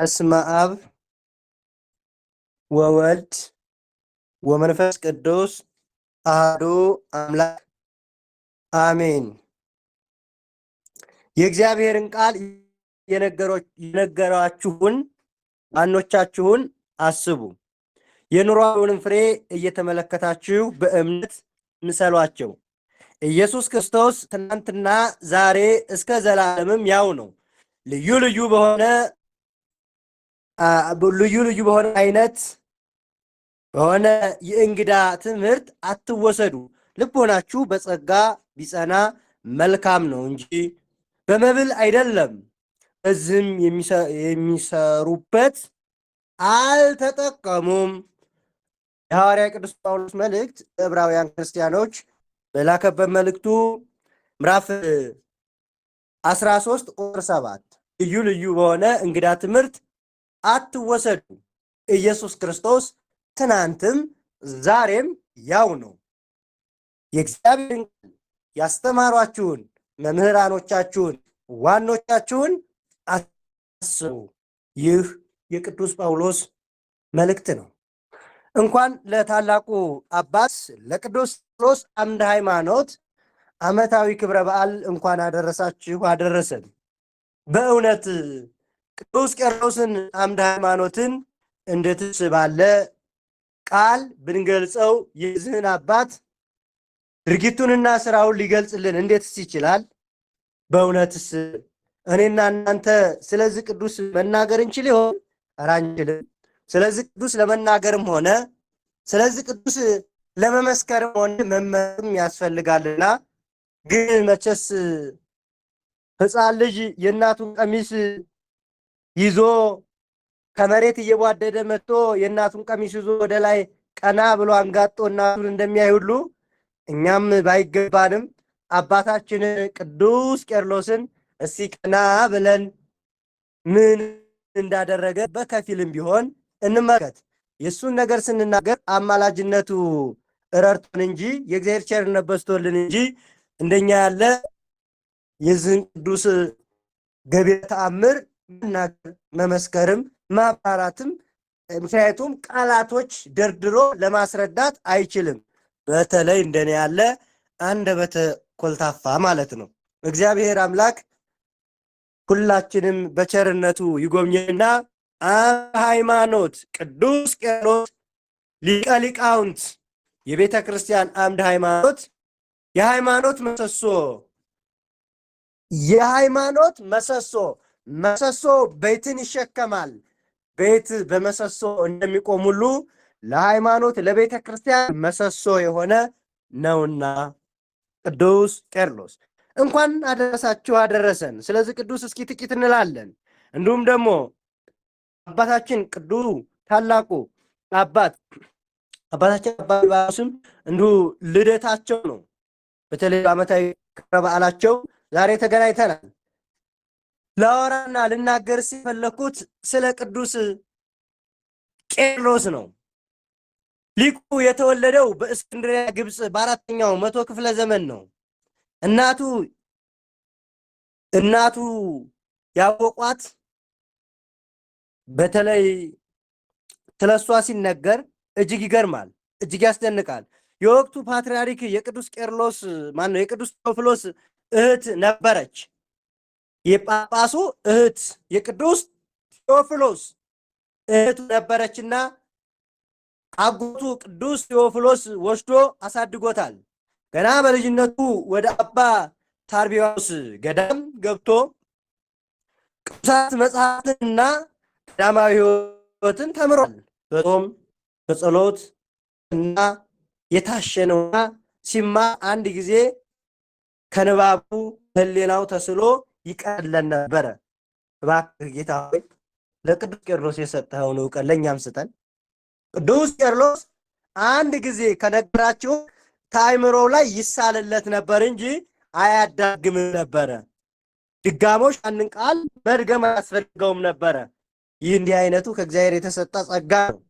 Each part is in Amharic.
በስመ አብ ወወልድ ወመንፈስ ቅዱስ አሐዱ አምላክ አሜን። የእግዚአብሔርን ቃል የነገሯችሁን ዋኖቻችሁን አስቡ። የኑሯቸውን ፍሬ እየተመለከታችሁ በእምነት ምሰሏቸው። ኢየሱስ ክርስቶስ ትናንትና ዛሬ እስከ ዘላለምም ያው ነው። ልዩ ልዩ በሆነ አይነት በሆነ የእንግዳ ትምህርት አትወሰዱ። ልቦናችሁ በጸጋ ቢጸና መልካም ነው እንጂ በመብል አይደለም። በዚህም የሚሰሩበት አልተጠቀሙም። የሐዋርያ ቅዱስ ጳውሎስ መልእክት ዕብራውያን ክርስቲያኖች በላከበት መልእክቱ ምዕራፍ 13 ቁጥር 7 ልዩ በሆነ እንግዳ ትምህርት አትወሰዱ። ኢየሱስ ክርስቶስ ትናንትም ዛሬም ያው ነው። የእግዚአብሔርን ያስተማሯችሁን መምህራኖቻችሁን ዋኖቻችሁን አስቡ። ይህ የቅዱስ ጳውሎስ መልእክት ነው። እንኳን ለታላቁ አባት ለቅዱስ ቄርሎስ አምደ ሃይማኖት ዓመታዊ ክብረ በዓል እንኳን አደረሳችሁ አደረሰን። በእውነት ቅዱስ ቄርሎስን አምደ ሃይማኖትን እንዴትስ ባለ ቃል ብንገልጸው የዚህን አባት ድርጊቱንና ስራውን ሊገልጽልን እንዴትስ ይችላል? በእውነትስ እኔና እናንተ ስለዚህ ቅዱስ መናገር እንችል ይሆን? ኧረ አንችልም። ስለዚህ ቅዱስ ለመናገርም ሆነ ስለዚህ ቅዱስ ለመመስከርም ሆነ መመርም ያስፈልጋልና፣ ግን መቼስ ሕፃን ልጅ የእናቱን ቀሚስ ይዞ ከመሬት እየቧደደ መጥቶ የእናቱን ቀሚስ ይዞ ወደ ላይ ቀና ብሎ አንጋጦ እናቱን እንደሚያይ ሁሉ እኛም ባይገባንም አባታችን ቅዱስ ቄርሎስን እስቲ ቀና ብለን ምን እንዳደረገ በከፊልም ቢሆን እንመልከት። የእሱን ነገር ስንናገር አማላጅነቱ ረድቶን እንጂ የእግዚአብሔር ቸርነት በዝቶልን እንጂ እንደኛ ያለ የዚህን ቅዱስ ገቢረ ተአምር መናገር መመስከርም ማብራራትም፣ ምክንያቱም ቃላቶች ደርድሮ ለማስረዳት አይችልም። በተለይ እንደኔ ያለ አንደበተ ኮልታፋ ማለት ነው። እግዚአብሔር አምላክ ሁላችንም በቸርነቱ ይጎብኝና ሃይማኖት ቅዱስ ቄርሎስ ሊቀ ሊቃውንት የቤተ ክርስቲያን አምደ ሃይማኖት የሃይማኖት መሰሶ ቤትን ይሸከማል። ቤት በመሰሶ እንደሚቆም ሁሉ ለሃይማኖት ለቤተ ክርስቲያን መሰሶ የሆነ ነውና ቅዱስ ቄርሎስ እንኳን አደረሳችሁ አደረሰን። ስለዚህ ቅዱስ እስኪ ጥቂት እንላለን። እንዲሁም ደግሞ አባታችን ቅዱሱ ታላቁ አባታችን አባ ሊባኖስም እንዲሁ ልደታቸው ነው። በተለይ ዓመታዊ ክብረ በዓላቸው ዛሬ ተገናኝተናል። ላወራና ልናገር ሲፈለኩት ስለ ቅዱስ ቄርሎስ ነው። ሊቁ የተወለደው በእስክንድርያ ግብፅ በአራተኛው መቶ ክፍለ ዘመን ነው። እናቱ ያወቋት በተለይ ስለሷ ሲነገር እጅግ ይገርማል፣ እጅግ ያስደንቃል። የወቅቱ ፓትርያርክ የቅዱስ ቄርሎስ የቅዱስ ቴዎፍሎስ እህት ነበረች። የጳጳሱ እህት የቅዱስ ቴዎፍሎስ እህቱ ነበረችና አጎቱ ቅዱስ ቴዎፍሎስ ወስዶ አሳድጎታል። ገና በልጅነቱ ወደ አባ ታርቢዎስ ገዳም ገብቶ ቅዱሳት መጽሐፍትንና ቀዳማዊ ሕይወትን ተምሯል። በጾም በጸሎት እና የታሸነውና ሲማር አንድ ጊዜ ከንባቡ ሕሊናው ተስሎ ይቀለን ነበረ። እባክህ ጌታ ሆይ ለቅዱስ ቄርሎስ የሰጠኸውን እውቀት ለእኛም ስጠን። ቅዱስ ቄርሎስ አንድ ጊዜ ከነገራችሁ ከአእምሮው ላይ ይሳልለት ነበር እንጂ አያዳግምም ነበረ። ድጋሞሽ አንድን ቃል መድገም አያስፈልገውም ነበረ። ይህ እንዲህ አይነቱ ከእግዚአብሔር የተሰጠ ጸጋ ነው።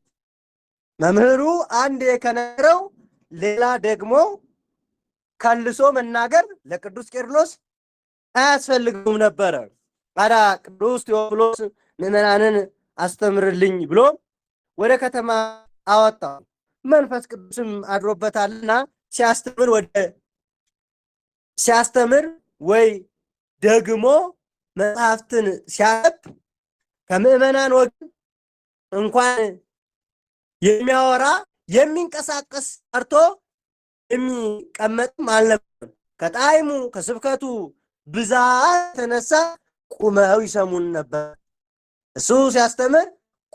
መምህሩ አንድ ከነገረው ሌላ ደግሞ ከልሶ መናገር ለቅዱስ ቄርሎስ አያስፈልገውም ነበረ። ታዲያ ቅዱስ ቴዎፍሎስ ምዕመናንን አስተምርልኝ ብሎ ወደ ከተማ አወጣው። መንፈስ ቅዱስም አድሮበታልና ሲያስተምር ወይ ደግሞ መጽሐፍትን ሲያነብ ከምዕመናን ወገን እንኳን የሚያወራ የሚንቀሳቀስ ቀርቶ የሚቀመጥም አልነበረም። ከጣዕሙ ከስብከቱ ብዛት የተነሳ ቁመው ይሰሙን ነበር። እሱ ሲያስተምር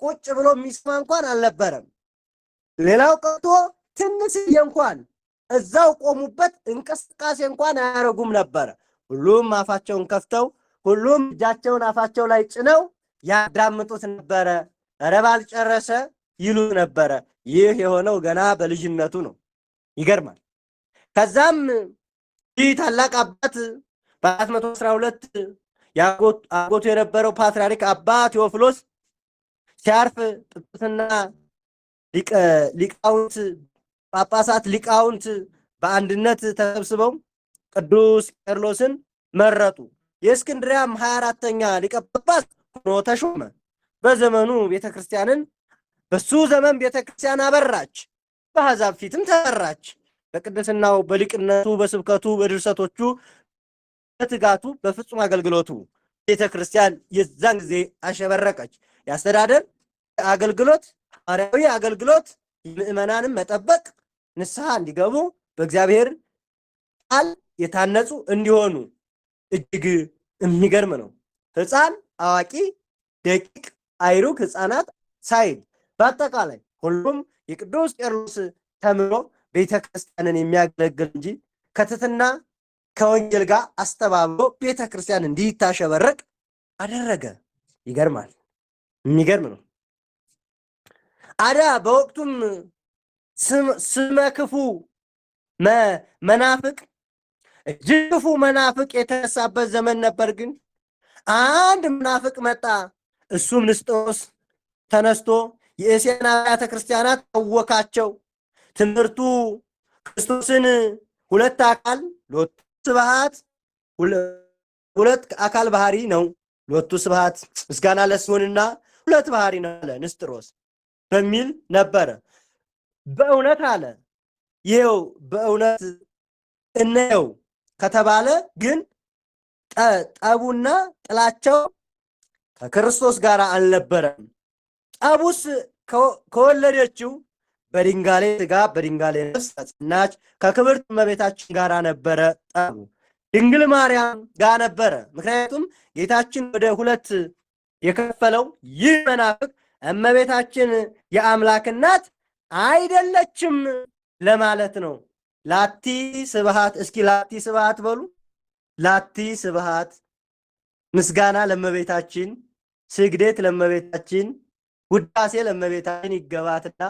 ቁጭ ብሎ የሚሰማ እንኳን አልነበረም። ሌላው ቀርቶ ትንሽዬ እንኳን እዛው ቆሙበት እንቅስቃሴ እንኳን አያደርጉም ነበረ። ሁሉም አፋቸውን ከፍተው ሁሉም እጃቸውን አፋቸው ላይ ጭነው ያዳምጡት ነበረ። ኧረ ባልጨረሰ ይሉት ነበረ። ይህ የሆነው ገና በልጅነቱ ነው። ይገርማል። ከዛም ይህ ታላቅ አባት በ412 አጎቱ የነበረው ፓትርያርክ አባ ቴዎፍሎስ ሲያርፍ ጵጵስና ሊቃውንት ጳጳሳት ሊቃውንት በአንድነት ተሰብስበው ቅዱስ ቄርሎስን መረጡ። የእስክንድሪያም 24ኛ ሊቀ ጳጳስ ሆኖ ተሾመ። በዘመኑ ቤተክርስቲያንን በሱ ዘመን ቤተክርስቲያን አበራች፣ በአሕዛብ ፊትም ተጠራች። በቅድስናው በሊቅነቱ በስብከቱ በድርሰቶቹ በትጋቱ በፍጹም አገልግሎቱ ቤተክርስቲያን የዛን ጊዜ አሸበረቀች። የአስተዳደር አገልግሎት፣ ሐዋርያዊ አገልግሎት፣ ምዕመናንም መጠበቅ፣ ንስሐ እንዲገቡ በእግዚአብሔር ቃል የታነጹ እንዲሆኑ እጅግ የሚገርም ነው። ሕፃን አዋቂ፣ ደቂቅ አይሩክ ሕፃናት ሳይል በአጠቃላይ ሁሉም የቅዱስ ቄርሎስ ተምሮ ቤተክርስቲያንን የሚያገለግል እንጂ ከትሕትና ከወንጌል ጋር አስተባብሮ ቤተክርስቲያን እንዲታሸበረቅ አደረገ። ይገርማል። የሚገርም ነው። አዳ በወቅቱም ስመ ክፉ መናፍቅ እጅግ ክፉ መናፍቅ የተነሳበት ዘመን ነበር። ግን አንድ መናፍቅ መጣ። እሱም ንስጥሮስ ተነስቶ የእስያን አብያተ ክርስቲያናት አወካቸው። ትምህርቱ ክርስቶስን ሁለት አካል ሎቱ ስብሐት ሁለት አካል ባህሪ ነው። ሎቱ ስብሐት ምስጋና ለስሙንና ሁለት ባህሪ ነው አለ ንስጥሮስ በሚል ነበረ። በእውነት አለ። ይኸው በእውነት እነየው ከተባለ ግን ጠቡና ጥላቸው ከክርስቶስ ጋር አልነበረም። ጠቡስ ከወለደችው በድንጋሌ ሥጋ በድንጋሌ ነፍስ ከጸናች ከክብርት እመቤታችን ጋር ነበረ። ጠቡ ድንግል ማርያም ጋር ነበረ። ምክንያቱም ጌታችን ወደ ሁለት የከፈለው ይህ መናፍቅ እመቤታችን የአምላክ እናት አይደለችም ለማለት ነው። ላቲ ስብሐት። እስኪ ላቲ ስብሐት በሉ። ላቲ ስብሐት፣ ምስጋና ለእመቤታችን፣ ስግደት ለእመቤታችን፣ ውዳሴ ለእመቤታችን ይገባትና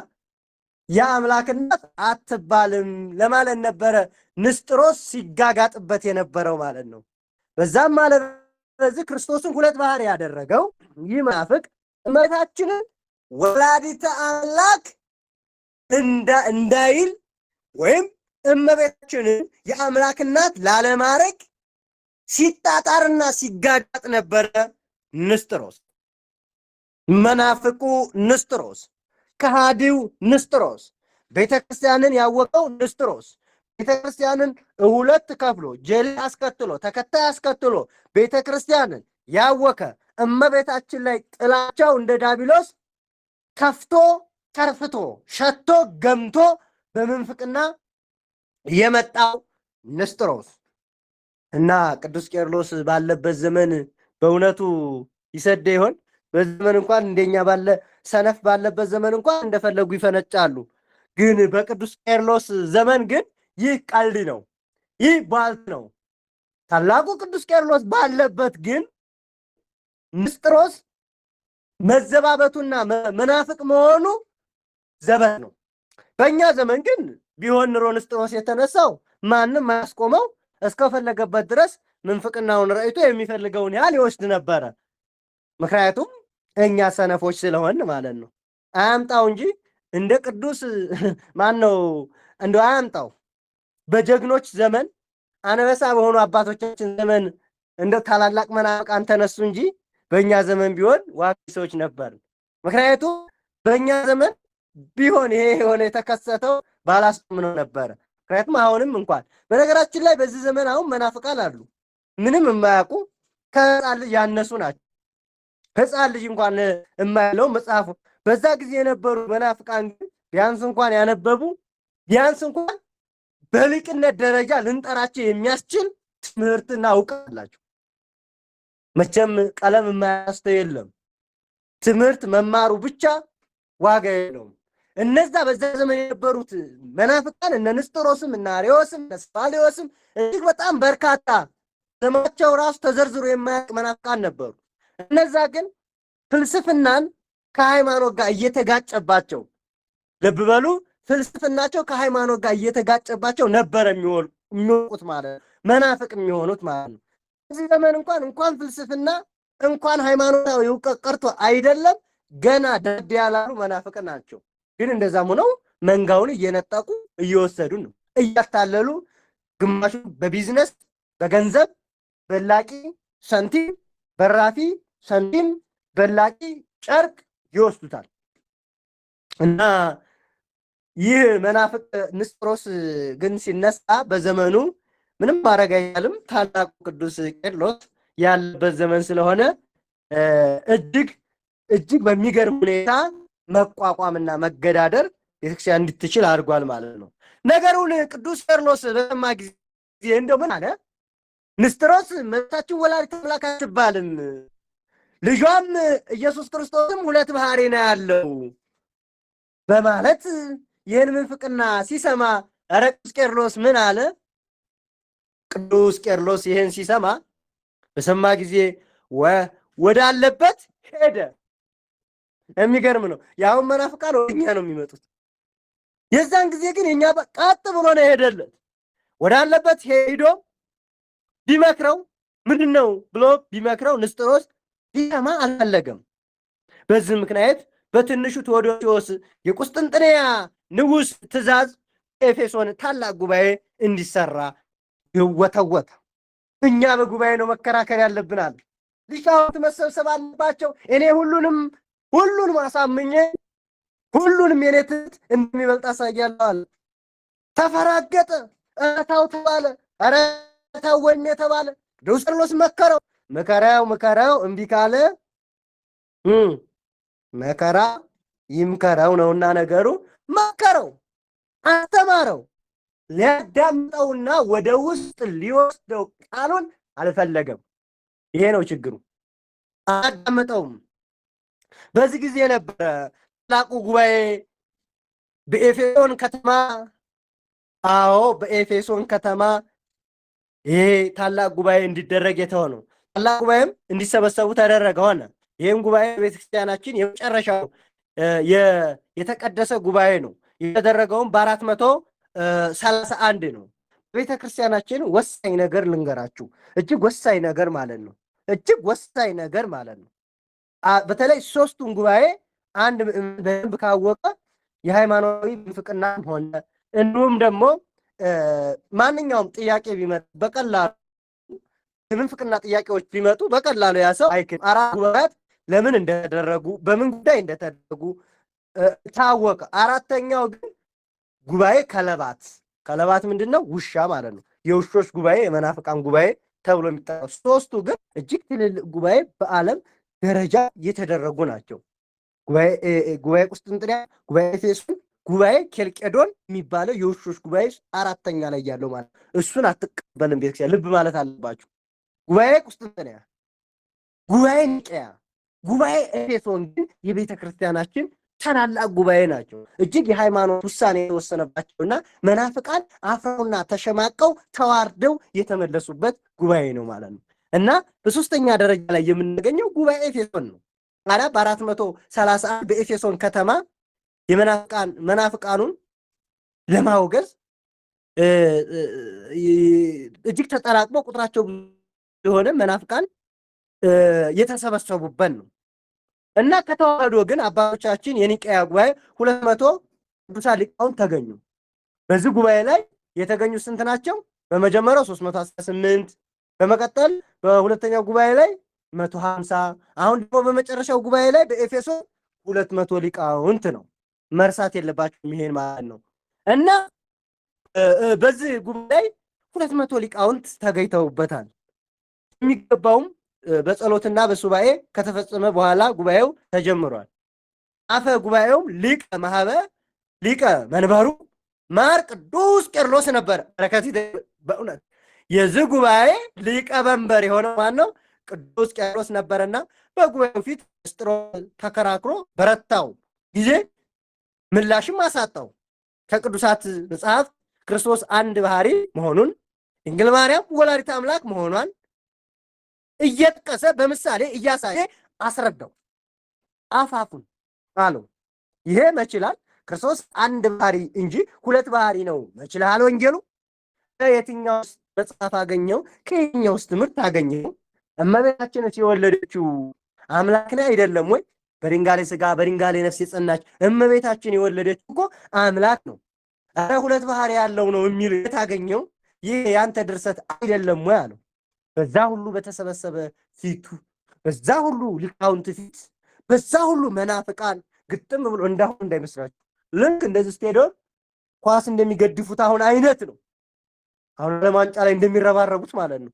የአምላክ እናት አትባልም ለማለት ነበረ ንስጥሮስ ሲጋጋጥበት የነበረው ማለት ነው። በዛም ማለት በዚህ ክርስቶስን ሁለት ባህሪ ያደረገው ይህ መናፍቅ እመቤታችንን ወላዲተ አምላክ እንዳይል ወይም እመቤታችንን የአምላክ እናት ላለማድረግ ሲጣጣርና ሲጋጋጥ ነበረ ንስጥሮስ። መናፍቁ ንስጥሮስ፣ ከሃዲው ንስጥሮስ፣ ቤተክርስቲያንን ያወቀው ንስጥሮስ፣ ቤተክርስቲያንን ሁለት ከፍሎ ጀሌ አስከትሎ ተከታይ አስከትሎ ቤተክርስቲያንን ያወከ እመቤታችን ላይ ጥላቻው እንደ ዳቢሎስ ከፍቶ ከርፍቶ ሸቶ ገምቶ በምንፍቅና የመጣው ንስጥሮስ እና ቅዱስ ቄርሎስ ባለበት ዘመን በእውነቱ ይሰደ ይሆን? በዘመን እንኳን እንደኛ ባለ ሰነፍ ባለበት ዘመን እንኳን እንደፈለጉ ይፈነጫሉ። ግን በቅዱስ ቄርሎስ ዘመን ግን ይህ ቀልድ ነው፣ ይህ ቧልት ነው። ታላቁ ቅዱስ ቄርሎስ ባለበት ግን ንስጥሮስ መዘባበቱና መናፍቅ መሆኑ ዘበት ነው። በእኛ ዘመን ግን ቢሆን ኑሮ ንስጥሮስ የተነሳው ማንም አያስቆመው፣ እስከፈለገበት ድረስ ምንፍቅናውን ረእይቶ የሚፈልገውን ያህል ይወስድ ነበረ። ምክንያቱም እኛ ሰነፎች ስለሆን ማለት ነው። አያምጣው እንጂ እንደ ቅዱስ ማን ነው እንደው አያምጣው። በጀግኖች ዘመን አንበሳ በሆኑ አባቶቻችን ዘመን እንደው ታላላቅ መናፍቃን ተነሱ እንጂ በእኛ ዘመን ቢሆን ዋቂ ሰዎች ነበር። ምክንያቱም በእኛ ዘመን ቢሆን ይሄ የሆነ የተከሰተው ባላስቆምነው ነበረ። ምክንያቱም አሁንም እንኳን በነገራችን ላይ በዚህ ዘመን አሁን መናፍቃን አሉ፣ ምንም የማያውቁ ከሕፃን ልጅ ያነሱ ናቸው። ሕፃን ልጅ እንኳን የማያለው መጽሐፉ በዛ ጊዜ የነበሩ መናፍቃን ግን ቢያንስ እንኳን ያነበቡ ቢያንስ እንኳን በሊቅነት ደረጃ ልንጠራቸው የሚያስችል ትምህርትና እውቀት አላቸው። መቼም ቀለም የማያስተው የለም። ትምህርት መማሩ ብቻ ዋጋ የለውም። እነዛ በዛ ዘመን የነበሩት መናፍቃን እነ ንስጥሮስም እነ አርዮስም እነ ስፋልዮስም እጅግ በጣም በርካታ ስማቸው ራሱ ተዘርዝሮ የማያልቅ መናፍቃን ነበሩ። እነዛ ግን ፍልስፍናን ከሃይማኖት ጋር እየተጋጨባቸው፣ ልብ በሉ፣ ፍልስፍናቸው ከሃይማኖት ጋር እየተጋጨባቸው ነበር የሚወቁት ማለት ነው፣ መናፍቅ የሚሆኑት ማለት ነው። እዚህ ዘመን እንኳን ፍልስፍና እንኳን ሃይማኖታዊ እውቀት ቀርቶ አይደለም ገና ደድ ያላሉ መናፍቅ ናቸው። ግን እንደዛም ሆነው መንጋውን እየነጠቁ እየወሰዱ ነው፣ እያታለሉ ግማሹ በቢዝነስ በገንዘብ በላቂ ሰንቲም በራፊ ሰንቲም በላቂ ጨርቅ ይወስዱታል። እና ይህ መናፍቅ ንስጥሮስ ግን ሲነሳ በዘመኑ ምንም ማድረግ አይቻልም። ታላቁ ቅዱስ ቄርሎስ ያለበት ዘመን ስለሆነ እጅግ በሚገርም ሁኔታ መቋቋምና መገዳደር ቤተክርስቲያን እንድትችል አድርጓል ማለት ነው። ነገሩን ቅዱስ ቄርሎስ በሰማ ጊዜ እንደው ምን አለ? ንስጥሮስ እመቤታችን ወላዲተ አምላክ አትባልም፣ ልጇም ኢየሱስ ክርስቶስም ሁለት ባህሪ ነው ያለው በማለት ይህን ምንፍቅና ሲሰማ ኧረ ቅዱስ ቄርሎስ ምን አለ? ቅዱስ ቄርሎስ ይህን ሲሰማ በሰማ ጊዜ ወዳለበት ሄደ። የሚገርም ነው። ያሁን መናፍቃን ወደኛ ነው የሚመጡት። የዛን ጊዜ ግን የኛ ቀጥ ብሎ ነው የሄደለት። ወዳለበት ሄዶ ቢመክረው ምንድን ነው ብሎ ቢመክረው ንስጥሮስ ሊሰማ አልፈለገም። በዚህ ምክንያት በትንሹ ቴዎዶሲዎስ የቁስጥንጥንያ ንጉሥ ትእዛዝ ኤፌሶን ታላቅ ጉባኤ እንዲሰራ ይወተወተ። እኛ በጉባኤ ነው መከራከር ያለብናል። ሊቃውንት መሰብሰብ አለባቸው። እኔ ሁሉንም አሳምኜ ሁሉንም የኔ ትምህርት እንደሚበልጥ አሳያለሁ አለ። ተፈራገጠ። እታው ተባለ። ኧረ ተው ወይኔ ተባለ። ቅዱስ ቄርሎስ መከራው እምቢ ካለ መከራ ይምከረው ነውና ነገሩ። መከረው፣ አስተማረው። ሊያዳምጠውና ወደ ውስጥ ሊወስደው ቃሉን አልፈለገም። ይሄ ነው ችግሩ። አላዳመጠውም። በዚህ ጊዜ ነበረ ታላቁ ጉባኤ በኤፌሶን ከተማ በኤፌሶን ከተማ ይሄ ታላቅ ጉባኤ እንዲደረግ የተሆነው። ታላቅ ጉባኤም እንዲሰበሰቡ ተደረገ ሆነ። ይህም ጉባኤ ቤተክርስቲያናችን የመጨረሻው የተቀደሰ ጉባኤ ነው። የተደረገውም በ431 ነው። ቤተክርስቲያናችን ወሳኝ ነገር ልንገራችሁ፣ እጅግ ወሳኝ ነገር ማለት ነው። በተለይ ሶስቱን ጉባኤ አንድ በደንብ ካወቀ የሃይማኖታዊ ምንፍቅናም ሆነ እንዲሁም ደግሞ ማንኛውም ጥያቄ ቢመጣ በቀላሉ የምንፍቅና ጥያቄዎች ቢመጡ በቀላሉ ያ ሰው አይክድ። አራት ጉባኤያት ለምን እንደተደረጉ በምን ጉዳይ እንደተደረጉ ታወቀ። አራተኛው ግን ጉባኤ ከለባት ምንድን ነው? ውሻ ማለት ነው። የውሾች ጉባኤ፣ የመናፍቃን ጉባኤ ተብሎ የሚጠራው። ሶስቱ ግን እጅግ ትልልቅ ጉባኤ በዓለም ደረጃ የተደረጉ ናቸው። ጉባኤ ቁስጥንጥንያ፣ ጉባኤ ኤፌሶን፣ ጉባኤ ኬልቄዶን የሚባለው የውሾች ጉባኤ አራተኛ ላይ ያለው ማለት እሱን አትቀበልም ቤተክርስቲያን። ልብ ማለት አለባችሁ። ጉባኤ ቁስጥንጥንያ፣ ጉባኤ ኒቅያ፣ ጉባኤ ኤፌሶን ግን የቤተ ክርስቲያናችን ታላላቅ ጉባኤ ናቸው። እጅግ የሃይማኖት ውሳኔ የተወሰነባቸውና መናፍቃን አፍረውና ተሸማቀው ተዋርደው የተመለሱበት ጉባኤ ነው ማለት ነው። እና በሶስተኛ ደረጃ ላይ የምናገኘው ጉባኤ ኤፌሶን ነው። ታዲያ በ431 በኤፌሶን ከተማ መናፍቃኑን ለማውገዝ እጅግ ተጠራቅመው ቁጥራቸው የሆነ መናፍቃን የተሰበሰቡበት ነው። እና ከተዋህዶ ግን አባቶቻችን የኒቅያ ጉባኤ 200 ቅዱሳን ሊቃውንት ተገኙ። በዚህ ጉባኤ ላይ የተገኙ ስንት ናቸው? በመጀመሪያው 318፣ በመቀጠል በሁለተኛው ጉባኤ ላይ 150፣ አሁን ደግሞ በመጨረሻው ጉባኤ ላይ በኤፌሶን 200 ሊቃውንት ነው። መርሳት የለባችሁም ይሄን ማለት ነው። እና በዚህ ጉባኤ 200 ሊቃውንት ተገኝተውበታል። የሚገባውም በጸሎትና በሱባኤ ከተፈጸመ በኋላ ጉባኤው ተጀምሯል። አፈ ጉባኤውም ሊቀ መንበሩ ማር ቅዱስ ቄርሎስ ነበር። በረከት በእውነት የዚህ ጉባኤ ሊቀ መንበር የሆነው ማነው? ቅዱስ ቄርሎስ ነበረና በጉባኤው ፊት ንስጥሮስ ተከራክሮ በረታው ጊዜ ምላሽም አሳጣው። ከቅዱሳት መጽሐፍ ክርስቶስ አንድ ባህሪ መሆኑን ድንግል ማርያም ወላዲተ አምላክ መሆኗን እየጠቀሰ በምሳሌ እያሳየ አስረዳው። አፋፉን አለው። ይሄ መችላል ክርስቶስ አንድ ባህሪ እንጂ ሁለት ባህሪ ነው መችላል። ወንጌሉ ከየትኛው መጽሐፍ አገኘው? ከየትኛውስ ትምህርት አገኘው? እመቤታችንስ የወለደችው አምላክን አይደለም ወይ? በድንጋሌ ሥጋ በድንጋሌ ነፍስ የጸናች እመቤታችን የወለደችው እኮ አምላክ ነው። ኧረ ሁለት ባህሪ ያለው ነው የሚል የታገኘው? ይህ ያንተ ድርሰት አይደለም ወይ አለው። በዛ ሁሉ በተሰበሰበ ፊቱ፣ በዛ ሁሉ ሊቃውንት ፊት፣ በዛ ሁሉ መናፍቃን ግጥም ብሎ እንዳሁን እንዳይመስላችሁ ልክ እንደዚህ ስቴዲየም ኳስ እንደሚገድፉት አሁን አይነት ነው። አሁን ለማንጫ ላይ እንደሚረባረቡት ማለት ነው።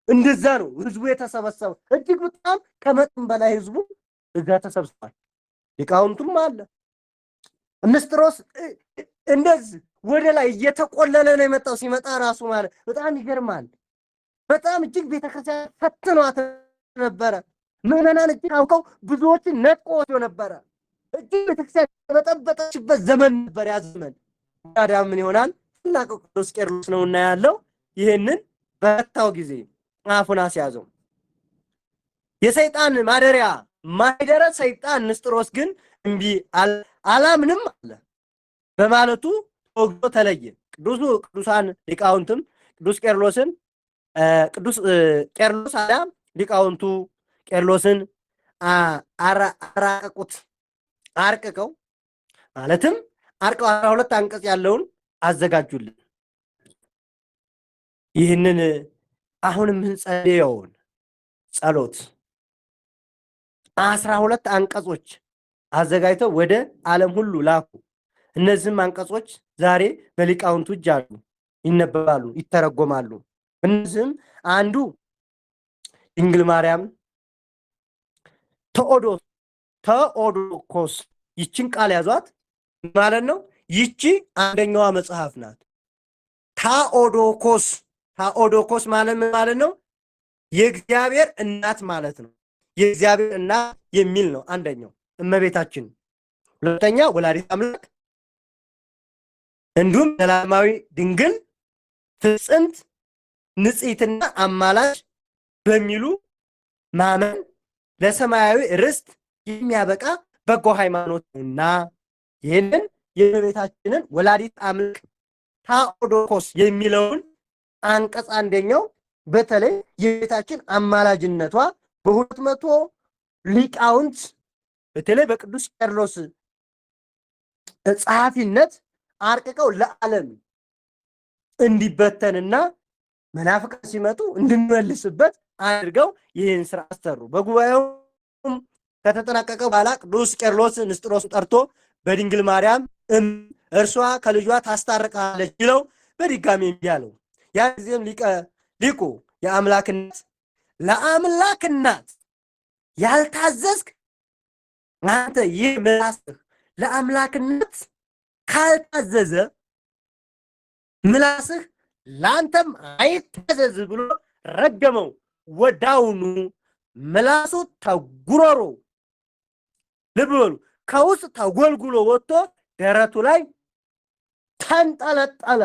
እንደዛ ነው ህዝቡ የተሰበሰበ። እጅግ በጣም ከመጠን በላይ ህዝቡ እዛ ተሰብስቧል። ሊቃውንቱም አለ። ንስጥሮስ እንደዚህ ወደ ላይ እየተቆለለ ነው የመጣው። ሲመጣ ራሱ ማለት በጣም ይገርማል። በጣም እጅግ ቤተክርስቲያን ፈትኗት ነበረ። ምዕመናን እጅግ አውቀው ብዙዎችን ነጥቆ ወስዶ ነበረ። እጅግ ቤተክርስቲያን የበጠበጠችበት ዘመን ነበር ያ ዘመን። ታዲያ ምን ይሆናል? ታላቁ ቅዱስ ቄርሎስ ነውና ያለው ይህንን በረታው ጊዜ አፉን አስያዘው። የሰይጣን ማደሪያ ማይደረ ሰይጣን ንስጥሮስ ግን እምቢ አላምንም አለ በማለቱ ተወግዞ ተለየ። ቅዱሳን ሊቃውንትም ቅዱስ ቄርሎስ አዳ ሊቃውንቱ ቄርሎስን አርቅቀው ማለትም አርቀው 12 አንቀጽ ያለውን አዘጋጁልን። ይህንን አሁንም እንጸልየውን ጸሎት 12 አንቀጾች አዘጋጅተው ወደ ዓለም ሁሉ ላኩ። እነዚህም አንቀጾች ዛሬ በሊቃውንቱ እጅ አሉ፣ ይነበባሉ፣ ይተረጎማሉ። እነዚህም አንዱ ድንግል ማርያም ተኦዶኮስ፣ ይችን ቃል ያዟት ማለት ነው። ይቺ አንደኛዋ መጽሐፍ ናት። ታኦዶኮስ ማለት ነው? የእግዚአብሔር እናት ማለት ነው። የእግዚአብሔር እናት የሚል ነው አንደኛው እመቤታችን፣ ሁለተኛ ወላዲተ አምላክ፣ እንዲሁም ዘላለማዊ ድንግል ፍጽምት ንጽሕትና አማላጅ በሚሉ ማመን ለሰማያዊ ርስት የሚያበቃ በጎ ሃይማኖት ነውና ይህንን የእመቤታችንን ወላዲተ አምላክ ታኦዶኮስ የሚለውን አንቀጽ አንደኛው በተለይ የቤታችን አማላጅነቷ በ200 ሊቃውንት በተለይ በቅዱስ ቄርሎስ ጸሐፊነት አርቅቀው ለዓለም እንዲበተንና መናፍቃን ሲመጡ እንድንመልስበት አድርገው ይህን ስራ አሰሩ። በጉባኤው ከተጠናቀቀ በኋላ ቅዱስ ቄርሎስ ንስጥሮስን ጠርቶ በድንግል ማርያም እርሷ ከልጇ ታስታርቃለች ብለው በድጋሚ እምቢ አለው። ያ ጊዜም ሊቁ የአምላክነት ለአምላክናት ያልታዘዝክ አንተ ይህ ምላስህ ለአምላክነት ካልታዘዘ ምላስህ ለአንተም አይታዘዝ ብሎ ረገመው። ወዳውኑ ምላሱ ተጉሮሮ ልብ በሉ ከውስጥ ተጎልጉሎ ወጥቶ ደረቱ ላይ ተንጠለጠለ።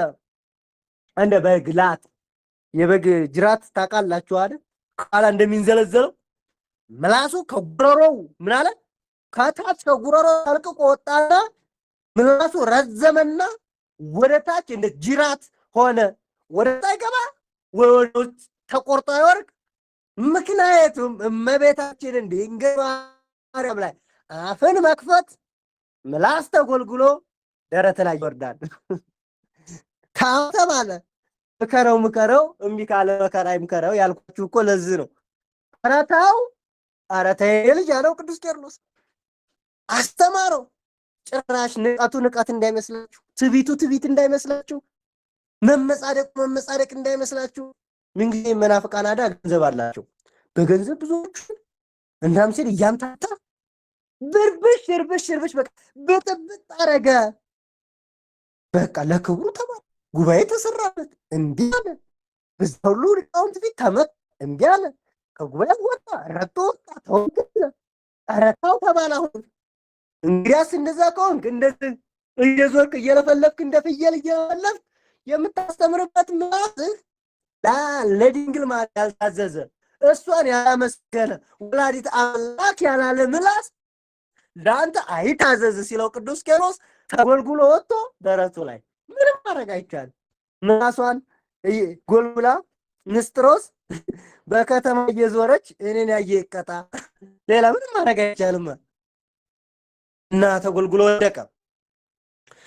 እንደ በግ ላት፣ የበግ ጅራት ታውቃላችሁ አይደል? ቃላ እንደሚንዘለዘለው ምላሱ ከጉሮሮው ምን አለ? ከታች ከጉሮሮ ተልቅቆ ወጣና ምላሱ ረዘመና ወደታች እንደ ጅራት ሆነ። ወደ ታች ገባ፣ ወደ ውስጥ ተቆርጦ አይወርቅ። ምክንያቱም እመቤታችንን ድንግል ማርያም ላይ አፍን መክፈት ምላስ ተጎልጉሎ ደረት ላይ ይወርዳል። ተባለ ምከረው እምቢ ካለ መከራ ይምከረው ያልኳችሁ እኮ ለዚህ ነው። ኧረ ተው ልጅ ያለው ቅዱስ ቄርሎስ አስተማረው። ጭራሽ ንቀቱ ንቀት እንዳይመስላችሁ፣ ትቢቱ ትቢት እንዳይመስላችሁ፣ መመጻደቅ መመጻደቅ እንዳይመስላችሁ። ምንጊዜም መናፍቃን አዳ ገንዘብ አላቸው። በገንዘብ ብዙዎቹ እንዳም ሲል እያምታታ ብርብሽ እርብሽ በቃ ብጥብጥ አረገ። በቃ ለክብሩ ተባለ፣ ጉባኤ ተሰራበት፣ እንዲህ አለ። በዛ ሁሉ ሊቃውንት ፊት ተመት፣ እንዲህ አለ። ከጉባኤ ወጣ፣ ረቶ ወጣ፣ ተወገዘ፣ ረታው ተባለ። አሁን እንግዲያስ እንደዛ ከሆንክ እንደዚህ እየዞርክ እየለፈለፍክ እንደ ፍየል እየለፈለፍክ የምታስተምርበት ምላስህ ለድንግል ማርያም ያልታዘዘ እሷን ያላመሰገነ ወላዲት አምላክ ያላለ ምላስ ለአንተ አይታዘዝ ሲለው ቅዱስ ቄርሎስ ተጎልጉሎ ወጥቶ ደረቱ ላይ ምንም ማድረግ አይቻልም። ምላሷን ጎልጉላ ንስጥሮስ በከተማ እየዞረች እኔን ያየ ይቀጣ፣ ሌላ ምንም ማድረግ አይቻልም እና ተጎልጉሎ ወደቀ።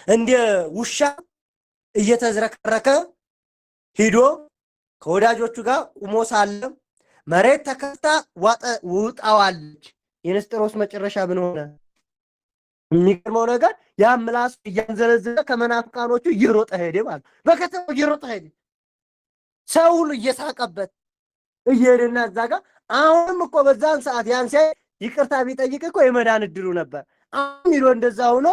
እንደ ውሻ እየተዝረከረከ ሂዶ ከወዳጆቹ ጋር ቁሞ ሳለ መሬት ተከፍታ ውጣዋለች። የንስጥሮስ መጨረሻ ምን ሆነ? የሚገርመው ነገር ያ ምላሱ እያንዘለዘለ ከመናፍቃኖቹ እየሮጠ ሄደ ማለት በከተማው እየሮጠ ሄደ። ሰው ሁሉ እየሳቀበት እየሄደና እዛ ጋር አሁንም እኮ በዛን ሰዓት ያን ሲያይ ይቅርታ ቢጠይቅ እኮ የመዳን እድሉ ነበር። አሁን ሂዶ እንደዛ ሆኖ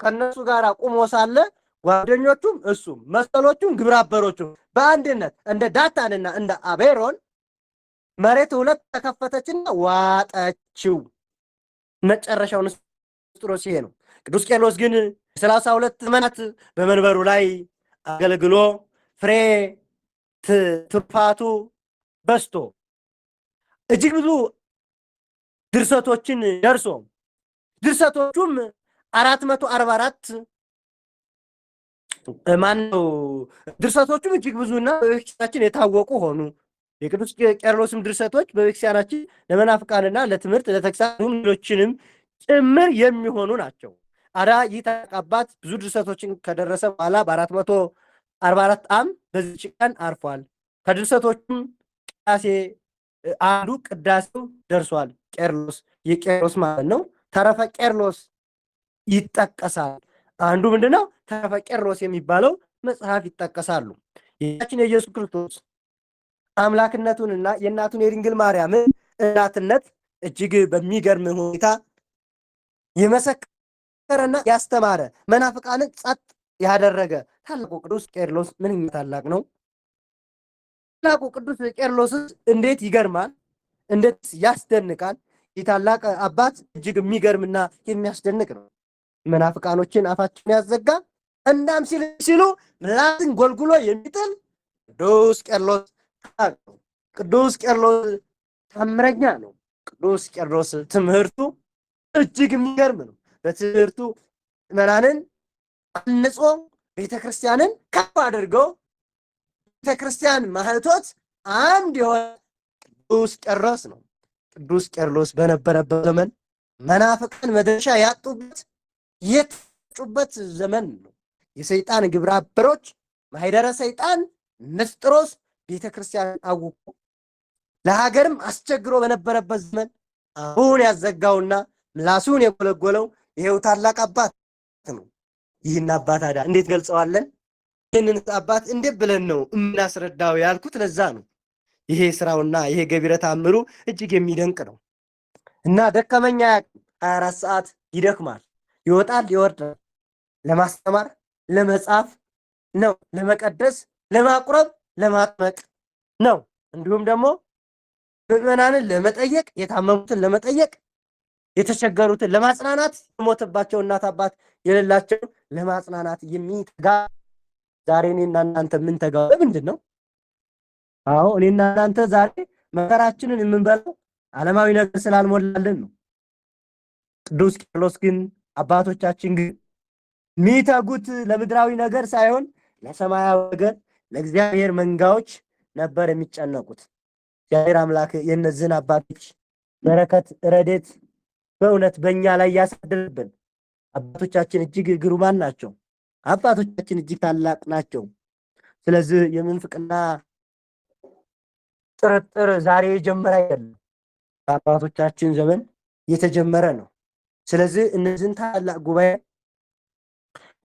ከነሱ ጋር ቁሞ ሳለ ጓደኞቹም እሱም መሰሎቹም ግብረ አበሮቹም በአንድነት እንደ ዳታንና እንደ አቤሮን መሬት ሁለት ተከፈተችና ዋጠችው። መጨረሻው ንስጥሮስ ይሄ ነው። ቅዱስ ቄርሎስ ግን 32 ዘመናት በመንበሩ ላይ አገልግሎ ፍሬ ትሩፋቱ በስቶ እጅግ ብዙ ድርሰቶችን ደርሶ ድርሰቶቹም 444 ማነው ድርሰቶቹም እጅግ ብዙና በቤተክርስቲያናችን የታወቁ ሆኑ። የቅዱስ ቄርሎስም ድርሰቶች በቤተክርስቲያናችን ለመናፍቃንና ለትምህርት ለተግሳጽ ሌሎችንም ጭምር የሚሆኑ ናቸው። አዳ ይህ ታላቅ አባት ብዙ ድርሰቶችን ከደረሰ በኋላ በ444 ዓም በዚች ቀን አርፏል። ከድርሰቶቹም ቅዳሴ አንዱ ቅዳሴው ደርሷል። ቄርሎስ የቄርሎስ ማለት ነው። ተረፈ ቄርሎስ ይጠቀሳል። አንዱ ምንድነው? ተረፈ ቄርሎስ የሚባለው መጽሐፍ ይጠቀሳሉ። የጌታችን የኢየሱስ ክርስቶስ አምላክነቱንና የእናቱን የድንግል ማርያምን እናትነት እጅግ በሚገርም ሁኔታ የመሰከረና ያስተማረ መናፍቃንን ጸጥ ያደረገ ታላቁ ቅዱስ ቄርሎስ ምንኛ ታላቅ ነው! ታላቁ ቅዱስ ቄርሎስ እንዴት ይገርማል! እንዴት ያስደንቃል! የታላቅ አባት እጅግ የሚገርምና የሚያስደንቅ ነው። መናፍቃኖችን አፋቸውን ያዘጋ እንዳም ሲሉ ምላስን ጎልጉሎ የሚጥል ቅዱስ ቄርሎስ ቅዱስ ቄርሎስ ታምረኛ ነው። ቅዱስ ቄርሎስ ትምህርቱ እጅግ የሚገርም ነው። በትምህርቱ ምዕመናንን አንጾ ቤተክርስቲያንን ከፍ አድርገው ቤተክርስቲያን ማህቶት አንድ የሆነ ቅዱስ ቄርሎስ ነው። ቅዱስ ቄርሎስ በነበረበት ዘመን መናፍቃን መድረሻ ያጡበት የተጩበት ዘመን ነው። የሰይጣን ግብረ አበሮች ማህደረ ሰይጣን ንስጥሮስ ቤተክርስቲያን አውቆ ለሀገርም አስቸግሮ በነበረበት ዘመን አሁን ያዘጋውና ምላሱን የጎለጎለው ይሄው ታላቅ አባት ነው። ይህን አባት ታዲያ እንዴት ገልጸዋለን? ይህንን አባት እንዴት ብለን ነው የምናስረዳው ያልኩት ለዛ ነው። ይሄ ስራውና ይሄ ገቢረ ተአምሩ እጅግ የሚደንቅ ነው እና ደከመኛ 24 ሰዓት ይደክማል፣ ይወጣል፣ ይወርዳል። ለማስተማር ለመጻፍ ነው፣ ለመቀደስ፣ ለማቁረብ፣ ለማጥመቅ ነው። እንዲሁም ደግሞ ምዕመናንን ለመጠየቅ፣ የታመሙትን ለመጠየቅ፣ የተቸገሩትን ለማጽናናት፣ የሞተባቸው እናት አባት የሌላቸው ለማጽናናት የሚተጋ ዛሬ እኔና እናንተ የምንተጋው ለምንድን ነው? አዎ እኔና እናንተ ዛሬ መከራችንን የምንበላው ዓለማዊ ነገር ስላልሞላልን ነው። ቅዱስ ቄርሎስ ግን አባቶቻችን ግን የሚተጉት ለምድራዊ ነገር ሳይሆን ለሰማያዊ ነገር ለእግዚአብሔር መንጋዎች ነበር የሚጨነቁት። እግዚአብሔር አምላክ የእነዚህን አባቶች በረከት ረድኤት በእውነት በእኛ ላይ ያሳድርብን። አባቶቻችን እጅግ ግሩማን ናቸው። አባቶቻችን እጅግ ታላቅ ናቸው። ስለዚህ የምንፍቅና ጥርጥር ዛሬ የጀመረ አይደለም፣ በአባቶቻችን ዘመን የተጀመረ ነው። ስለዚህ እነዚህን ታላላቅ ጉባኤ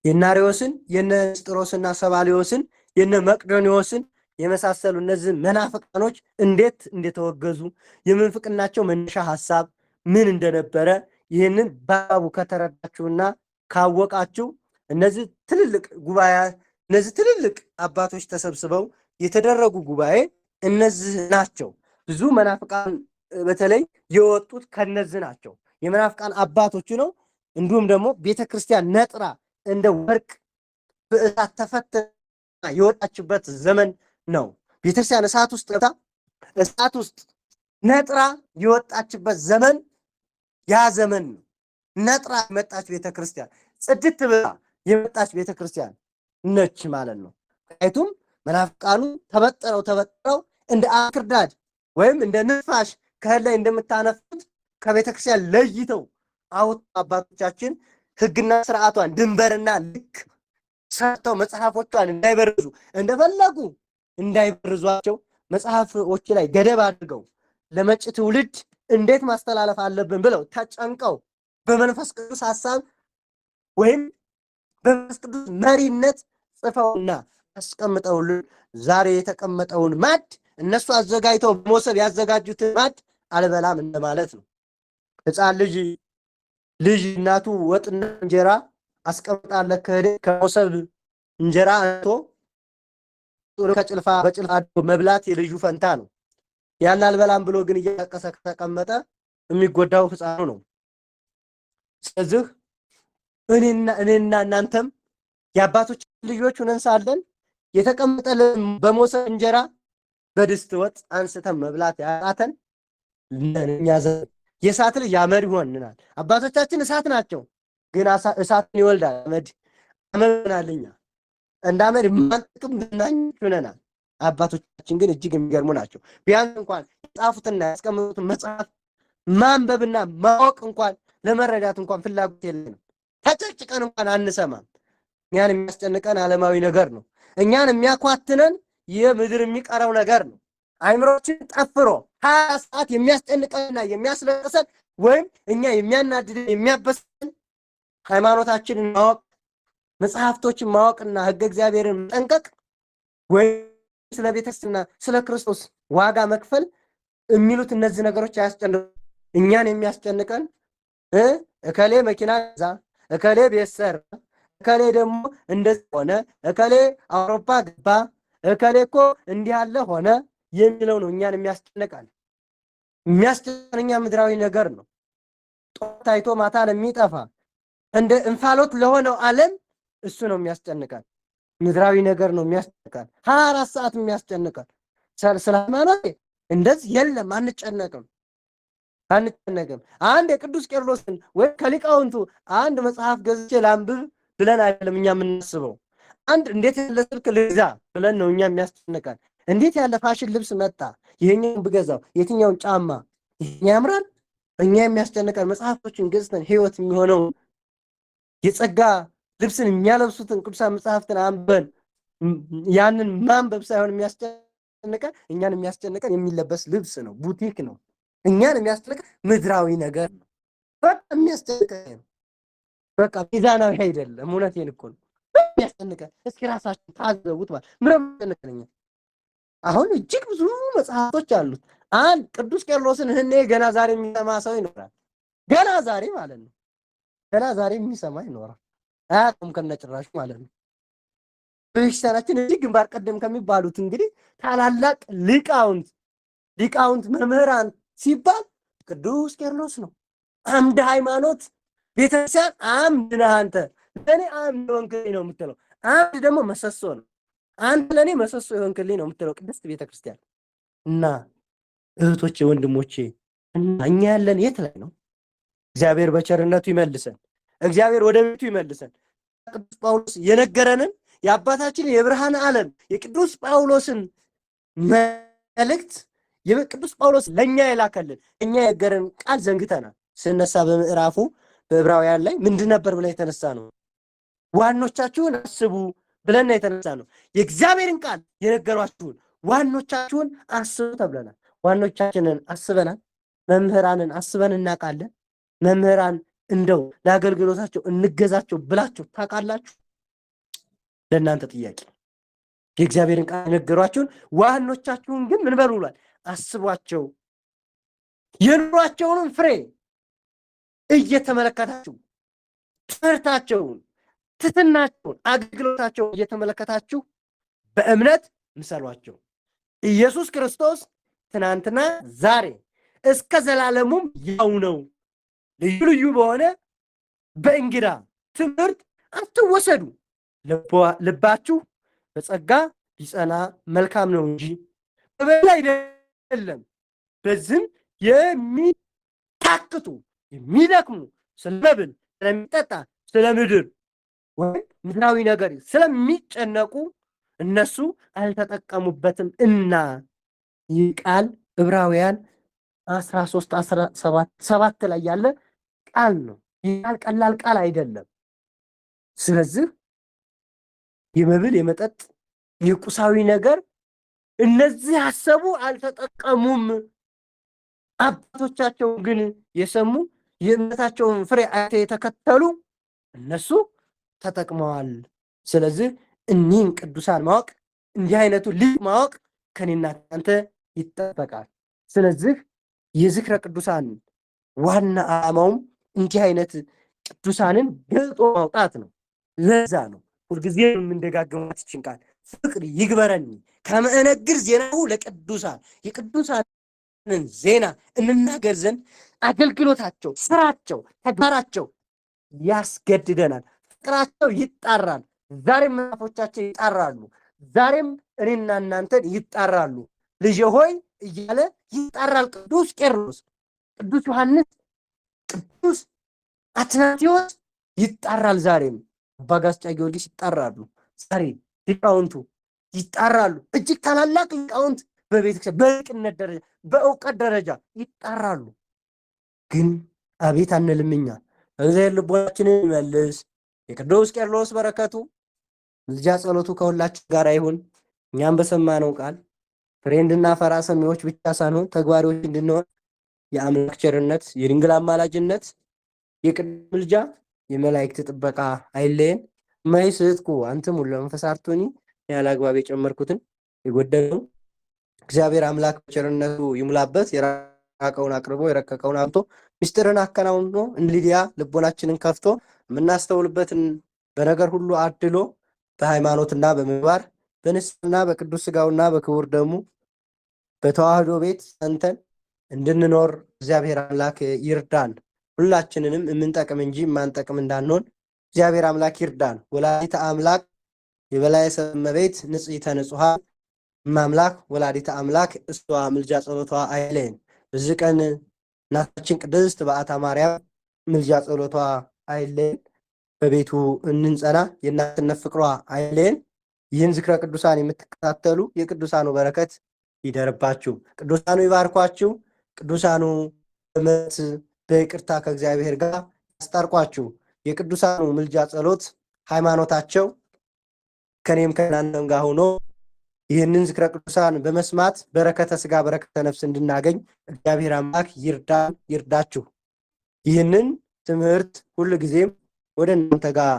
የነ አርዮስን የነ ንስጥሮስና ሰባሊዮስን የነ መቅዶኒዎስን የመሳሰሉ እነዚህ መናፍቃኖች እንዴት እንደተወገዙ የምንፍቅናቸው መነሻ ሐሳብ ምን እንደነበረ ይህንን በአግባቡ ከተረዳችሁና ካወቃችሁ እነዚህ ትልልቅ ጉባኤ እነዚህ ትልልቅ አባቶች ተሰብስበው የተደረጉ ጉባኤ እነዚህ ናቸው። ብዙ መናፍቃን በተለይ የወጡት ከነዚህ ናቸው። የመናፍቃን አባቶች ነው። እንዲሁም ደግሞ ቤተክርስቲያን ነጥራ እንደ ወርቅ በእሳት ተፈትና የወጣችበት ዘመን ነው። ቤተክርስቲያን እሳት ውስጥ ገብታ እሳት ውስጥ ነጥራ የወጣችበት ዘመን ያ ዘመን ነው። ነጥራ የመጣች ቤተክርስቲያን ጽድት ብላ የመጣች ቤተክርስቲያን ነች ማለት ነው። አይቱም መናፍቃኑ ተበጥረው እንደ አክርዳድ ወይም እንደ ንፋሽ ከእህል ላይ እንደምታነፉት ከቤተክርስቲያን ለይተው አውጥ አባቶቻችን ሕግና ስርዓቷን ድንበርና ልክ ሰርተው መጽሐፎቿን እንዳይበርዙ እንደፈለጉ እንዳይበርዟቸው መጽሐፎች ላይ ገደብ አድርገው ለመጪ ትውልድ እንዴት ማስተላለፍ አለብን ብለው ተጨንቀው በመንፈስ ቅዱስ ሐሳብ ወይም በመንፈስ ቅዱስ መሪነት ጽፈውና አስቀምጠውልን ዛሬ የተቀመጠውን ማድ እነሱ አዘጋጅተው በመሶብ ያዘጋጁትን ማድ አልበላም እንደማለት ነው። ሕፃን ልጅ እናቱ ወጥና እንጀራ አስቀምጣለት ከሄደ ከመሶብ እንጀራ አንቶ ከጭልፋ በጭልፋ መብላት የልጁ ፈንታ ነው። ያን አልበላም ብሎ ግን እያቀሰ ከተቀመጠ የሚጎዳው ሕፃኑ ነው። ስለዚህ እኔና እናንተም የአባቶች ልጆች ሆነን ሳለን የተቀመጠልን በመሶብ እንጀራ በድስት ወጥ አንስተን መብላት ያቃተን እኛ የእሳት ልጅ አመድ ይሆንናል። አባቶቻችን እሳት ናቸው፣ ግን እሳትን ይወልዳል። አመድናልኛ እንደ አመድ ማንጥቅም ብናኞች ሆነናል። አባቶቻችን ግን እጅግ የሚገርሙ ናቸው። ቢያንስ እንኳን የጻፉትና ያስቀምጡትን መጽሐፍ ማንበብና ማወቅ እንኳን ለመረዳት እንኳን ፍላጎት የለንም። ተጨጭቀን እንኳን አንሰማም። እኛን የሚያስጨንቀን ዓለማዊ ነገር ነው። እኛን የሚያኳትነን የምድር የሚቀረው ነገር ነው። አይምሮችን ጠፍሮ 20 ሰዓት የሚያስጨንቀንና የሚያስለቅሰን ወይም እኛ የሚያናድደን የሚያበሰን ሃይማኖታችንን ማወቅ መጽሐፍቶችን ማወቅና ሕገ እግዚአብሔርን መጠንቀቅ ወይም ስለ ቤተክርስቲያንና ስለ ክርስቶስ ዋጋ መክፈል የሚሉት እነዚህ ነገሮች አያስጨንቁ። እኛን የሚያስጨንቀን እከሌ መኪና ገዛ፣ እከሌ ቤት ሰራ፣ እከሌ ደግሞ እንደዚህ ሆነ፣ እከሌ አውሮፓ ገባ፣ እከሌ እኮ እንዲህ ያለ ሆነ የሚለው ነው እኛን የሚያስጨንቀን። የሚያስጨንቀን እኛ ምድራዊ ነገር ነው። ጧት ታይቶ ማታ ለሚጠፋ እንደ እንፋሎት ለሆነው ዓለም እሱ ነው የሚያስጨንቀን። ምድራዊ ነገር ነው የሚያስጨንቀን። 24 ሰዓት የሚያስጨንቀን። ስለ ሃይማኖት እንደዚህ የለም፣ አንጨነቅም። አንድ የቅዱስ ቄርሎስን ወይ ከሊቃውንቱ አንድ መጽሐፍ ገዝቼ ላንብብ ብለን አይደለም እኛ የምናስበው። አንድ እንዴት ያለ ስልክ ልግዛ ብለን ነው እኛ የሚያስጨንቀን። እንዴት ያለ ፋሽን ልብስ መጣ፣ ይሄኛውን ብገዛው የትኛውን ጫማ ያምራል። እኛ የሚያስጨንቀን መጽሐፎችን ገዝተን ህይወት የሚሆነው የጸጋ ልብስን የሚያለብሱትን ቅዱሳን መጽሐፍትን አንበን ያንን ማንበብ ሳይሆን የሚያስጨንቀን እኛን የሚያስጨንቀን የሚለበስ ልብስ ነው፣ ቡቲክ ነው። እኛን የሚያስጨንቀን ምድራዊ ነገር ነው። በቃ የሚያስጨንቀን በቃ ሚዛናዊ አይደለም። እውነቴን እኮ ነው የሚያስጨንቀን። እስኪ ራሳችን ታዘቡት ማለት ምንም ያስጨንቀን። አሁን እጅግ ብዙ መጽሐፎች አሉት። አንድ ቅዱስ ቄርሎስን እኔ ገና ዛሬ የሚሰማ ሰው ይኖራል። ገና ዛሬ ማለት ነው። ገና ዛሬ የሚሰማ ይኖራል። አያውቅም ከነጭራሹ ማለት ነው። በቤተክርስቲያናችን እጅግ ግንባር ቀደም ከሚባሉት እንግዲህ ታላላቅ ሊቃውንት መምህራን ሲባል ቅዱስ ቄርሎስ ነው። አምደ ሃይማኖት ቤተክርስቲያን አምድ ነህ አንተ፣ ለእኔ አምድ ሆንክልኝ ነው የምትለው። አምድ ደግሞ መሰሶ ነው። አንተ ለእኔ መሰሶ የሆንክልኝ ነው የምትለው ቅድስት ቤተክርስቲያን። እና እህቶቼ ወንድሞቼ፣ እና እኛ ያለን የት ላይ ነው? እግዚአብሔር በቸርነቱ ይመልሰን። እግዚአብሔር ወደ ቤቱ ይመልሰን። ቅዱስ ጳውሎስ የነገረንን የአባታችን የብርሃን ዓለም የቅዱስ ጳውሎስን መልእክት የቅዱስ ጳውሎስ ለኛ የላከልን እኛ የነገረን ቃል ዘንግተናል። ስነሳ በምዕራፉ በዕብራውያን ላይ ምንድን ነበር ብለን የተነሳ ነው? ዋኖቻችሁን አስቡ ብለን የተነሳ ነው። የእግዚአብሔርን ቃል የነገሯችሁን ዋኖቻችሁን አስቡ ተብለናል። ዋኖቻችንን አስበናል። መምህራንን አስበን እናውቃለን። መምህራን እንደው ለአገልግሎታቸው እንገዛቸው ብላችሁ ታውቃላችሁ? ለእናንተ ጥያቄ። የእግዚአብሔርን ቃል የነገሯችሁን ዋህኖቻችሁን ግን ምን በሉ ብሏል? አስቧቸው። የኑሯቸውንም ፍሬ እየተመለከታችሁ ትምህርታቸውን፣ ትትናቸውን፣ አገልግሎታቸውን እየተመለከታችሁ በእምነት ምሰሏቸው። ኢየሱስ ክርስቶስ ትናንትና ዛሬ እስከ ዘላለሙም ያው ነው። ልዩ ልዩ በሆነ በእንግዳ ትምህርት አትወሰዱ። ልባችሁ በጸጋ ቢጸና መልካም ነው እንጂ በበላ አይደለም። በዝም የሚታክቱ የሚደክሙ ስለመብል፣ ስለሚጠጣ፣ ስለ ምድር ወይም ምድራዊ ነገር ስለሚጨነቁ እነሱ አልተጠቀሙበትም እና ይህ ቃል ዕብራውያን 13:7 ላይ ያለ ቃል ነው። ይህ ቃል ቀላል ቃል አይደለም። ስለዚህ የመብል የመጠጥ የቁሳዊ ነገር እነዚህ ያሰቡ አልተጠቀሙም። አባቶቻቸውን ግን የሰሙ የእምነታቸውን ፍሬ አይተው የተከተሉ እነሱ ተጠቅመዋል። ስለዚህ እኒህን ቅዱሳን ማወቅ፣ እንዲህ አይነቱ ሊቅ ማወቅ ከኔና ከአንተ ይጠበቃል። ስለዚህ የዝክረ ቅዱሳን ዋና ዓላማውም እንዲህ አይነት ቅዱሳንን ገልጦ ማውጣት ነው። ለዛ ነው ሁልጊዜ የምንደጋግማት ይችን ቃል ፍቅር ይግበረኒ ከመ እነግር ዜናሁ ለቅዱሳን፣ የቅዱሳንን ዜና እንናገር ዘንድ አገልግሎታቸው፣ ስራቸው፣ ተግባራቸው ያስገድደናል። ፍቅራቸው ይጣራል። ዛሬም መጽሐፎቻቸው ይጣራሉ። ዛሬም እኔና እናንተን ይጣራሉ። ልጄ ሆይ እያለ ይጣራል። ቅዱስ ቄርሎስ፣ ቅዱስ ዮሐንስ፣ ቅዱስ አትናቴዎስ ይጣራል። ዛሬም አባ ጋስጫ ጊዮርጊስ ይጣራሉ። ዛሬ ሊቃውንቱ ይጣራሉ። እጅግ ታላላቅ ሊቃውንት በቤተክርስቲያን በሊቅነት ደረጃ በእውቀት ደረጃ ይጣራሉ። ግን አቤት አንልምኛ። እግዚአብሔር ልቦናችንን ይመልስ። የቅዱስ ቄርሎስ በረከቱ ምልጃ ጸሎቱ ከሁላችን ጋር ይሁን። እኛም በሰማነው ቃል ፍሬ እንድናፈራ ሰሚዎች ብቻ ሳንሆን ተግባሪዎች እንድንሆን የአምላክ ቸርነት፣ የድንግል አማላጅነት፣ የቅዱስ ምልጃ፣ የመላእክት ጥበቃ አይለየን። ማይስጥኩ አንተም ሁሉ መንፈስ አርቶኒ ያለ አግባብ የጨመርኩትን የጎደለውን እግዚአብሔር አምላክ ቸርነቱ ይሙላበት። የራቀውን አቅርቦ የረቀቀውን አምቶ ምስጢርን አከናውኖ እንሊዲያ ልቦናችንን ከፍቶ የምናስተውልበትን በነገር ሁሉ አድሎ በሃይማኖትና በምግባር በንስሐና በቅዱስ ሥጋውና በክቡር ደሙ በተዋህዶ ቤት ጸንተን እንድንኖር እግዚአብሔር አምላክ ይርዳን። ሁላችንንም የምንጠቅም እንጂ የማንጠቅም እንዳንሆን እግዚአብሔር አምላክ ይርዳን። ወላዲተ አምላክ የበላይ እመቤት ንጽሕተ ንጹሐን እማምላክ ወላዲተ አምላክ እሷ ምልጃ ጸሎቷ አይለየን። በዚህ ቀን እናታችን ቅድስት በዓታ ማርያም ምልጃ ጸሎቷ አይለየን። በቤቱ እንንጸና፣ የእናትነት ፍቅሯ አይለየን። ይህን ዝክረ ቅዱሳን የምትከታተሉ የቅዱሳኑ በረከት ይደርባችሁ፣ ቅዱሳኑ ይባርኳችሁ፣ ቅዱሳኑ በምሕረት በይቅርታ ከእግዚአብሔር ጋር ያስታርቋችሁ። የቅዱሳኑ ምልጃ ጸሎት ሃይማኖታቸው ከኔም ከናንተም ጋር ሆኖ ይህንን ዝክረ ቅዱሳን በመስማት በረከተ ሥጋ በረከተ ነፍስ እንድናገኝ እግዚአብሔር አምላክ ይርዳን ይርዳችሁ። ይህንን ትምህርት ሁሉ ጊዜም ወደ እናንተ ጋር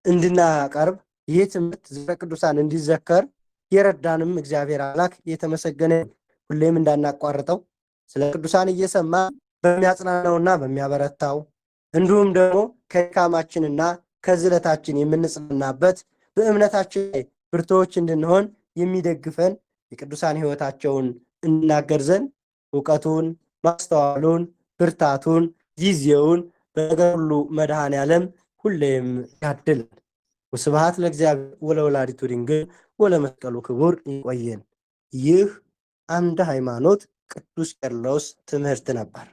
እንድናቀርብ ይህ ትምህርት ዝክረ ቅዱሳን እንዲዘከር የረዳንም እግዚአብሔር አምላክ የተመሰገነ ሁሌም እንዳናቋርጠው ስለ ቅዱሳን እየሰማ በሚያጽናናውና በሚያበረታው እንዲሁም ደግሞ ከድካማችንና ከዝለታችን የምንጽናናበት በእምነታችን ላይ ብርቶች እንድንሆን የሚደግፈን የቅዱሳን ሕይወታቸውን እንናገር ዘንድ እውቀቱን፣ ማስተዋሉን፣ ብርታቱን፣ ጊዜውን በነገር ሁሉ መድኃኔ ዓለም ሁሌም ያድልን። ወስብሐት ለእግዚአብሔር ወለወላዲቱ ድንግል ወለመስቀሉ ክቡር። ይቆየን። ይህ አንድ ሃይማኖት ቅዱስ ቄርሎስ ትምህርት ነበር።